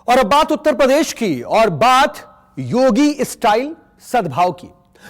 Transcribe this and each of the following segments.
और अब बात उत्तर प्रदेश की और बात योगी स्टाइल सद्भाव की।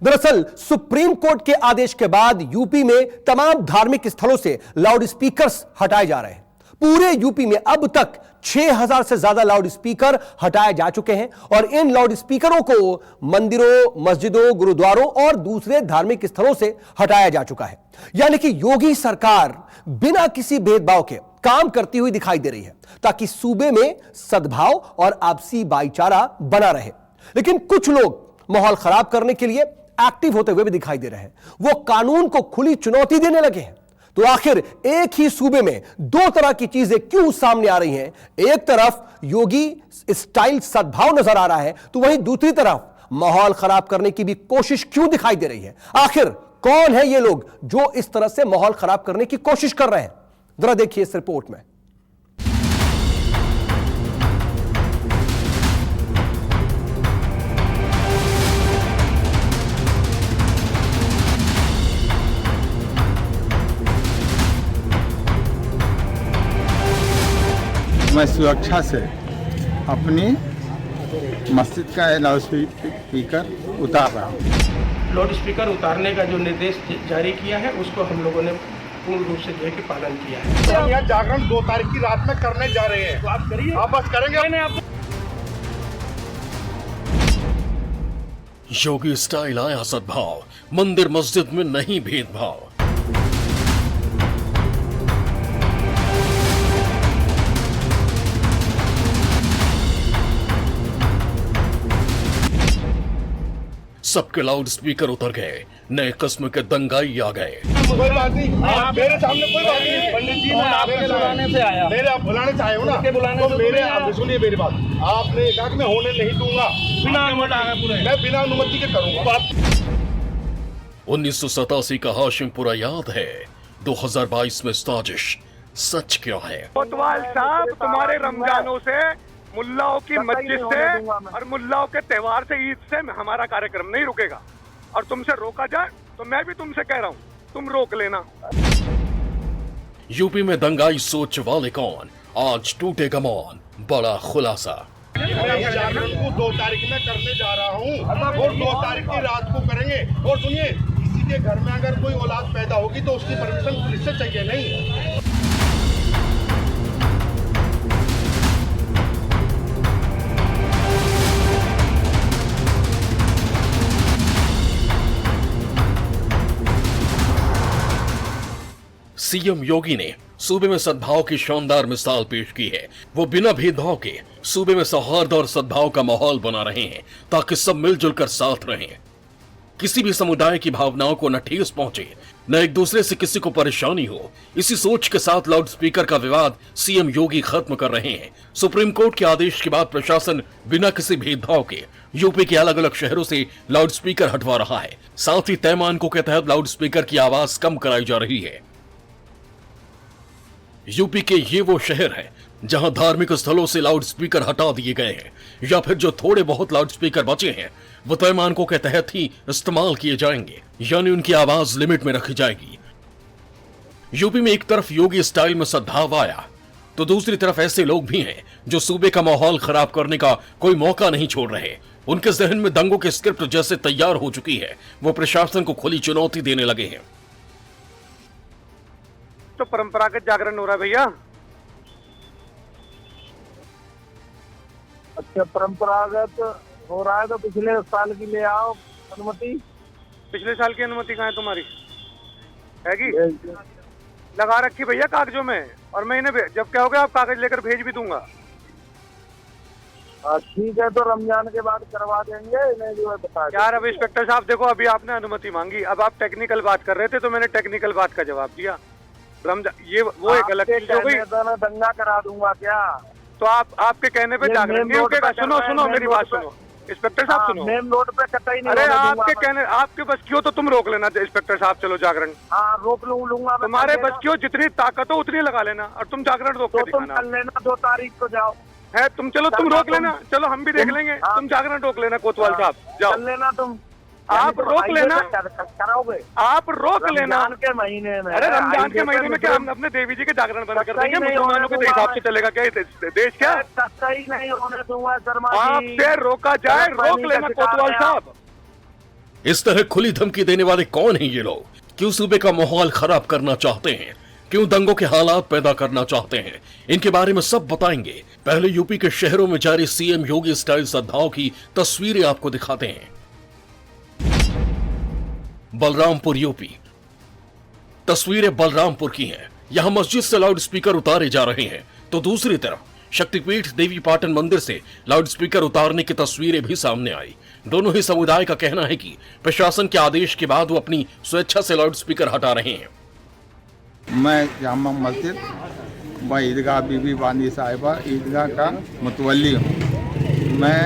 दरअसल सुप्रीम कोर्ट के आदेश के बाद यूपी में तमाम धार्मिक स्थलों से लाउड स्पीकर्स हटाए जा रहे हैं। पूरे यूपी में अब तक 6000 से ज्यादा लाउड स्पीकर हटाए जा चुके हैं और इन लाउड स्पीकरों को मंदिरों, मस्जिदों, गुरुद्वारों और दूसरे धार्मिक स्थलों से हटाया जा चुका है। यानी कि योगी सरकार बिना किसी भेदभाव के काम करती हुई दिखाई दे रही है ताकि सूबे में सद्भाव और आपसी भाईचारा बना रहे। लेकिन कुछ लोग माहौल खराब करने के लिए एक्टिव होते हुए भी दिखाई दे रहे हैं। वो कानून को खुली चुनौती देने लगे हैं। तो आखिर एक ही सूबे में दो तरह की चीजें क्यों सामने आ रही हैं? एक तरफ योगी स्टाइल सद्भाव नजर आ रहा है तो वहीं दूसरी तरफ माहौल खराब करने की भी कोशिश क्यों दिखाई दे रही है? आखिर कौन है ये लोग जो इस तरह से माहौल खराब करने की कोशिश कर रहे हैं? जरा देखिए इस रिपोर्ट में। मैं सुरक्षा से अपनी मस्जिद का लाउड स्पीकर उतार रहा हूँ। लाउड स्पीकर उतारने का जो निर्देश जारी किया है उसको हम लोगों ने पूर्ण रूप से जो है पालन किया है। तो हम यहाँ जागरण 2 तारीख की रात में करने जा रहे हैं। तो आप करिए, आप बस करेंगे। योगी स्टाइल आया सद्भाव, मंदिर मस्जिद में नहीं भेदभाव। सबके लाउड स्पीकर उतर गए, नए किस्म के दंगाई आ गए। कोई बात नहीं, आप मेरे सामने कोई बात नहीं। पंडित जी मैं आपके बुलाने से आया, मेरे आप बुलाने से आए हो ना, तो मेरे आप सुनिए मेरी बात। आपने कहा कि मैं होने नहीं दूंगा, मैं बिना अनुमति के करूंगा। 1987 का हाशिमपुरा याद है, 2022 में साजिश सच क्या है? कोतवाल साहब, तुम्हारे रमजानों से, मुल्लाओं की मस्जिद से और मुल्लाओं के त्योहार से, ईद से हमारा कार्यक्रम नहीं रुकेगा। और तुमसे रोका जाए तो मैं भी तुमसे कह रहा हूँ, तुम रोक लेना। यूपी में दंगाई सोच वाले कौन? आज टूटेगा मौन, बड़ा खुलासा। जागरण को 2 तारीख में करने जा रहा हूँ और 2 तारीख की रात को करेंगे। और सुनिए, किसी के घर में अगर कोई औलाद पैदा होगी तो उसकी परमिशन पुलिस से चाहिए नहीं। सीएम योगी ने सूबे में सद्भाव की शानदार मिसाल पेश की है। वो बिना भेदभाव के सूबे में सौहार्द और सद्भाव का माहौल बना रहे हैं ताकि सब मिलजुल कर साथ रहें। किसी भी समुदाय की भावनाओं को न ठेस पहुंचे, न एक दूसरे से किसी को परेशानी हो। इसी सोच के साथ लाउड स्पीकर का विवाद सीएम योगी खत्म कर रहे हैं। सुप्रीम कोर्ट के आदेश के बाद प्रशासन बिना किसी भेदभाव के यूपी के अलग अलग शहरों से लाउड स्पीकर हटवा रहा है। साथ ही तय मानकों के तहत लाउड स्पीकर की आवाज कम कराई जा रही है। यूपी के ये वो शहर है जहां धार्मिक स्थलों से लाउड स्पीकर हटा दिए गए हैं, या फिर जो थोड़े बहुत लाउड स्पीकर बचे हैं वो तय मानकों के तहत ही इस्तेमाल किए जाएंगे, यानी उनकी आवाज लिमिट में रखी जाएगी। यूपी में एक तरफ योगी स्टाइल में सद्भाव आया तो दूसरी तरफ ऐसे लोग भी हैं जो सूबे का माहौल खराब करने का कोई मौका नहीं छोड़ रहे। उनके जहन में दंगों की स्क्रिप्ट जैसे तैयार हो चुकी है, वो प्रशासन को खुली चुनौती देने लगे हैं। तो परंपरागत जागरण हो रहा है भैया। अच्छा, परंपरागत हो रहा है तो पिछले साल की ले आओ अनुमति। पिछले साल की अनुमति कहाँ है तुम्हारी? हैगी? लगा रखी भैया कागजों में, और मैं इन्हें जब कहोगे आप कागज लेकर भेज भी दूंगा। ठीक है, तो रमजान के बाद करवा देंगे। नहीं जो है बता यार, अब इंस्पेक्टर साहब देखो, अभी आपने अनुमति मांगी, अब आप टेक्निकल बात कर रहे थे तो मैंने टेक्निकल बात का जवाब दिया। रमजान ये वो एक अलग चीज हो गई। दंगा करा दूंगा क्या? तो आपके कहने पे जागरण नहीं रुकेगा। सुनो मेरी बात सुनो इंस्पेक्टर साहब, सुनो। मेन रोड पे कतई नहीं। अरे आपके कहने, आपके बस क्यों तो तुम रोक लेना इंस्पेक्टर साहब। चलो जागरण रोक लूंगा। तुम्हारे बस क्यों, जितनी ताकत हो उतनी लगा लेना, और तुम जागरण रोक के दिखाना। तुम कर लेना, 2 तारीख को जाओ है तुम। चलो तुम रोक लेना, चलो हम भी देख लेंगे। तुम जागरण रोक लेना कोतवाल साहब, जाओ कर लेना तुम। आप रोक लेना, कराओगे आप रोक लेना। रमजान के महीने में, अरे रमजान के महीने में क्या हम अपने देवी जी के जागरण बंद कर देंगे? मुसलमानों के हिसाब से चलेगा क्या देश? क्या सही नहीं होने दूंगा शर्मा जी। आपसे रोका जाए, रोक लेना कोतवाल साहब। इस तरह खुली धमकी देने वाले कौन हैं ये लोग? क्यों सूबे का माहौल खराब करना चाहते हैं? क्यों दंगों के हालात पैदा करना चाहते हैं? इनके बारे में सब बताएंगे। पहले यूपी के शहरों में जारी सीएम योगी स्टाइल सद्भाव की तस्वीरें आपको दिखाते हैं। बलरामपुर यूपी। तस्वीरें बलरामपुर की हैं। यहां मस्जिद से लाउड स्पीकर उतारे जा रहे हैं, तो दूसरी तरफ शक्तिपीठ देवी पाटन मंदिर से लाउड स्पीकर उतारने की तस्वीरें भी सामने आई। दोनों ही समुदाय का कहना है कि प्रशासन के आदेश के बाद वो अपनी स्वेच्छा से लाउड स्पीकर हटा रहे हैं। मैं जामा मस्जिद व ईदगाह बीबी बानी साहिबा ईदगाह का मुतवल्ली हूँ। मैं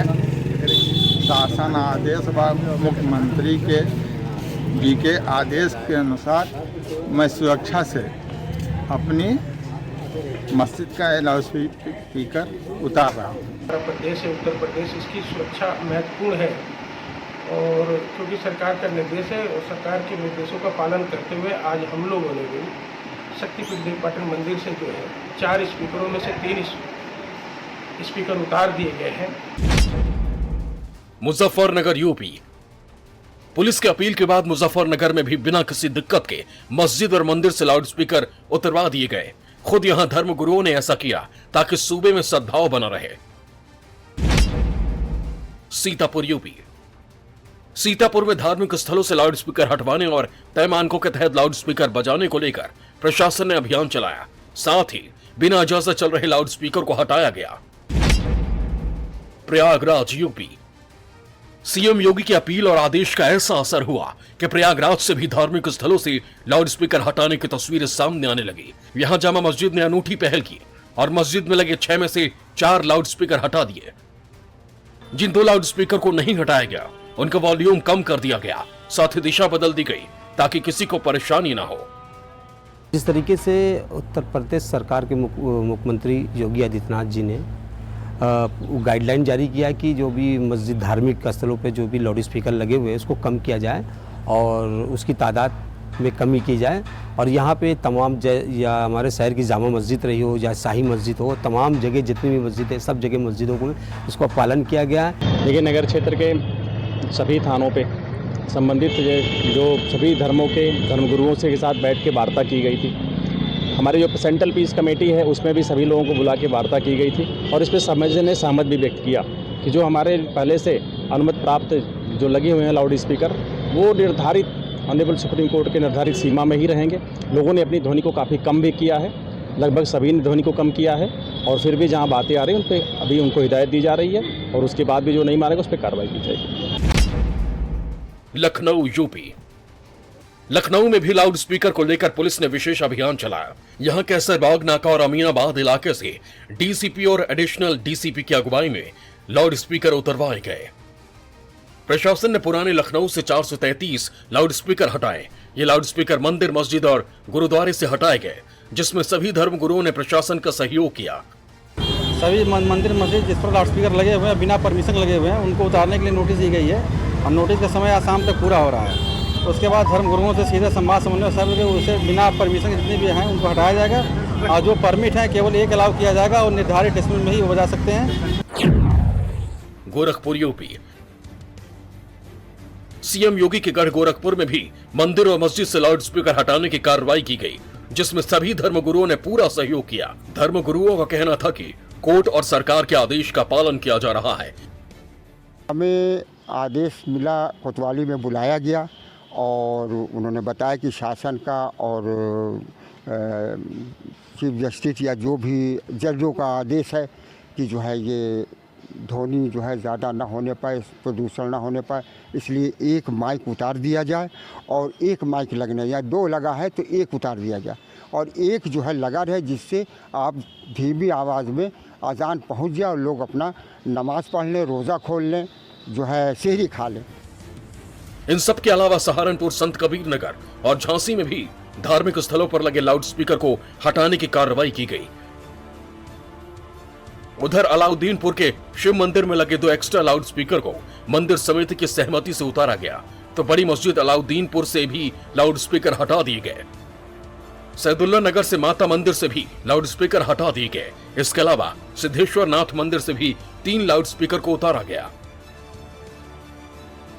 शासन आदेश व मुख्यमंत्री के आदेश के अनुसार मैं सुरक्षा से अपनी मस्जिद का लाउड स्पीकर उतार रहा हूँ। उत्तर प्रदेश है, उत्तर प्रदेश इसकी सुरक्षा महत्वपूर्ण है, और क्योंकि सरकार का निर्देश है और सरकार के निर्देशों का पालन करते हुए आज हम लोगों ने भी शक्तिपीठ देवी पाटन मंदिर से जो है 4 स्पीकरों में से 3 स्पीकर उतार दिए गए हैं। मुजफ्फरनगर यूपी। पुलिस की अपील के बाद मुजफ्फरनगर में भी बिना किसी दिक्कत के मस्जिद और मंदिर से लाउड स्पीकर उतरवा दिए गए। खुद यहां धर्म गुरुओं ने ऐसा किया ताकि सूबे में सद्भाव बना रहे। सीतापुर यूपी। सीतापुर में धार्मिक स्थलों से लाउड स्पीकर हटवाने और तय मानकों के तहत लाउड स्पीकर बजाने को लेकर प्रशासन ने अभियान चलाया। साथ ही बिना इजाजत चल रहे लाउड स्पीकर को हटाया गया। प्रयागराज यूपी। सीएम योगी की अपील और आदेश का ऐसा असर हुआ कि प्रयागराज से भी धार्मिक स्थलों से लाउड स्पीकर हटाने की तस्वीरें सामने आने लगी। यहां जामा मस्जिद ने अनूठी पहल की और मस्जिद में लगे 6 में से 4 लाउड स्पीकर हटा दिए। जिन 2 लाउड स्पीकर को नहीं हटाया गया उनका वॉल्यूम कम कर दिया गया, साथ ही दिशा बदल दी गई ताकि किसी को परेशानी ना हो। जिस तरीके से उत्तर प्रदेश सरकार के मुख्यमंत्री योगी आदित्यनाथ जी ने गाइडलाइन जारी किया है कि जो भी मस्जिद धार्मिक स्थलों पे जो भी लाउड स्पीकर लगे हुए हैं उसको कम किया जाए और उसकी तादाद में कमी की जाए। और यहाँ पे तमाम या हमारे शहर की जामा मस्जिद रही हो या शाही मस्जिद हो, तमाम जगह जितनी भी मस्जिद है सब जगह मस्जिदों को इसको पालन किया गया है। देखिए, नगर क्षेत्र के सभी थानों पे संबंधित जो सभी धर्मों के धर्मगुरुओं से के साथ बैठ के वार्ता की गई थी। हमारी जो सेंट्रल पीस कमेटी है उसमें भी सभी लोगों को बुला के वार्ता की गई थी और इस पर समाज ने सहमत भी व्यक्त किया कि जो हमारे पहले से अनुमति प्राप्त जो लगे हुए हैं लाउड स्पीकर वो निर्धारित ऑनरेबल सुप्रीम कोर्ट के निर्धारित सीमा में ही रहेंगे। लोगों ने अपनी ध्वनि को काफ़ी कम भी किया है, लगभग सभी ने ध्वनि को कम किया है और फिर भी जहाँ बातें आ रही हैं उन पर अभी उनको हिदायत दी जा रही है और उसके बाद भी जो नहीं मानेगा उस पर कार्रवाई की जाएगी। लखनऊ यूपी। लखनऊ में भी लाउड स्पीकर को लेकर पुलिस ने विशेष अभियान चलाया। यहां कैसरबाग नाका और अमीनाबाद इलाके से डीसीपी और एडिशनल डीसीपी की अगुवाई में लाउड स्पीकर उतरवाए गए। प्रशासन ने पुराने लखनऊ से 433 लाउड स्पीकर हटाए। ये लाउड स्पीकर मंदिर, मस्जिद और गुरुद्वारे से हटाए गए, जिसमें सभी धर्म गुरुओं ने प्रशासन का सहयोग किया। सभी मंदिर मस्जिद जिस पर लाउड स्पीकर लगे हुए हैं बिना परमिशन लगे हुए हैं उनको उतारने के लिए नोटिस दी गई है और नोटिस का समय आज शाम तक पूरा हो रहा है। उसके बाद धर्म गुरुओं से सीधे संवाद समन्वय सब उसे बिना परमिशन जितने भी हैं उनको हटाया जाएगा और जो परमिट है केवल एक अलाउ किया जाएगा और निर्धारित डेसिबल में ही वो बजा सकते हैं। गोरखपुर यूपी। सीएम योगी के गढ़ गोरखपुर में भी मंदिर और मस्जिद से लाउड स्पीकर हटाने की कार्रवाई की गई, जिसमें सभी धर्मगुरुओं ने पूरा सहयोग किया। धर्मगुरुओं का कहना था कि कोर्ट और सरकार के आदेश का पालन किया जा रहा है। हमें आदेश मिला, कोतवाली में बुलाया गया और उन्होंने बताया कि शासन का और चीफ जस्टिस या जो भी जजों का आदेश है कि जो है ये ध्वनि जो है ज़्यादा ना होने पाए, प्रदूषण ना होने पाए, इसलिए एक माइक उतार दिया जाए और एक माइक लगने या 2 लगा है तो एक उतार दिया जाए और एक जो है लगा रहे जिससे आप धीमी आवाज़ में अजान पहुंच जाए और लोग अपना नमाज़ पढ़ लें, रोज़ा खोल लें, जो है सेहरी खा लें। इन सब के अलावा सहारनपुर, संत कबीर नगर और झांसी में भी धार्मिक स्थलों पर लगे लाउड स्पीकर को हटाने की कार्रवाई की गई। उधर अलाउद्दीनपुर के शिव मंदिर में लगे 2 एक्स्ट्रा लाउड स्पीकर को मंदिर समिति की सहमति से उतारा गया। तो बड़ी मस्जिद अलाउद्दीनपुर से भी लाउड स्पीकर हटा दिए गए। सैदुल्ला नगर से माता मंदिर से भी लाउड स्पीकर हटा दिए गए। इसके अलावा सिद्धेश्वर नाथ मंदिर से भी 3 लाउड स्पीकर को उतारा गया।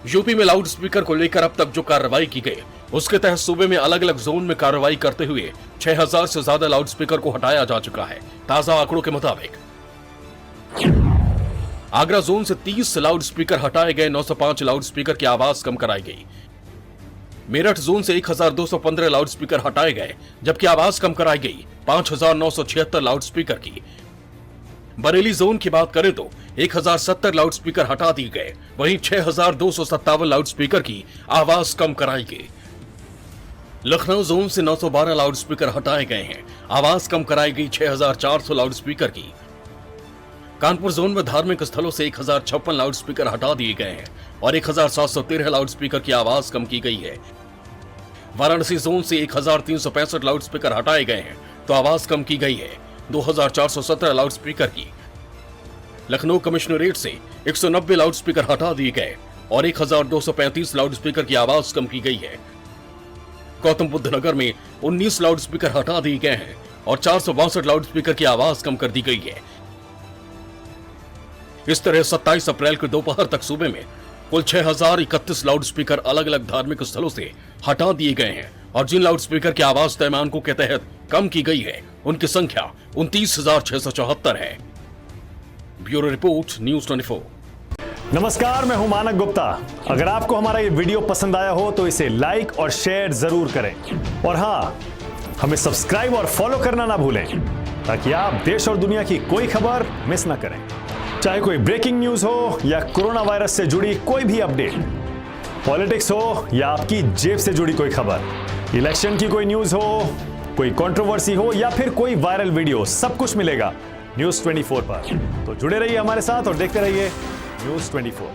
यूपी में लाउड स्पीकर को लेकर अब तक जो कार्रवाई की गई, उसके तहत सूबे में अलग अलग जोन में कार्रवाई करते हुए 6000 से ज्यादा लाउड स्पीकर को हटाया जा चुका है। ताजा आंकड़ों के मुताबिक आगरा जोन से 30 लाउड स्पीकर हटाए गए, 905 लाउड स्पीकर की आवाज कम कराई गई। मेरठ जोन से 1215 लाउड स्पीकर हटाए गए, जबकि आवाज कम कराई गई 5976 लाउड स्पीकर की। बरेली जोन की बात करें तो 1070 लाउड स्पीकर हटा दिए गए, वहीं 6257 लाउड स्पीकर की आवाज कम कराई गई। लखनऊ जोन से 912 लाउड स्पीकर हटाए गए हैं, आवाज कम कराई गई 6400 लाउड स्पीकर की। कानपुर जोन में धार्मिक स्थलों से 1056 लाउड स्पीकर हटा दिए गए हैं और 1713 लाउड स्पीकर की आवाज कम की गई है। वाराणसी जोन से 1365 लाउड स्पीकर हटाए गए हैं तो आवाज कम की गई है 2417 लाउड स्पीकर की। लखनऊ कमिश्नरेट से 190 लाउड स्पीकर हटा दिए गए और 1235 लाउड स्पीकर की आवाज कम की गई है। गौतम बुद्ध नगर में 19 लाउड स्पीकर हटा दिए गए हैं और 462 लाउड स्पीकर की आवाज कम कर दी गई है। इस तरह 27 अप्रैल के दोपहर तक सूबे में कुल 6031 लाउड स्पीकर अलग अलग धार्मिक स्थलों से हटा दिए गए हैं और जिन लाउड स्पीकर की आवाज तय मानकों के तहत कम की गई है, उनकी संख्या 29,674 है। Bureau report, news 24। नमस्कार, मैं हूं मानक गुप्ता। अगर आपको हमारा ये वीडियो पसंद आया हो तो इसे लाइक और शेयर जरूर करें और हाँ, हमें सब्सक्राइब और फॉलो करना ना भूलें ताकि आप देश और दुनिया की कोई खबर मिस ना करें। चाहे कोई ब्रेकिंग न्यूज हो या कोरोना वायरस से जुड़ी कोई भी अपडेट, पॉलिटिक्स हो या आपकी जेब से जुड़ी कोई खबर, इलेक्शन की कोई न्यूज हो, कोई कंट्रोवर्सी हो या फिर कोई वायरल वीडियो, सब कुछ मिलेगा न्यूज़ 24 पर। तो जुड़े रहिए हमारे साथ और देखते रहिए न्यूज़ 24।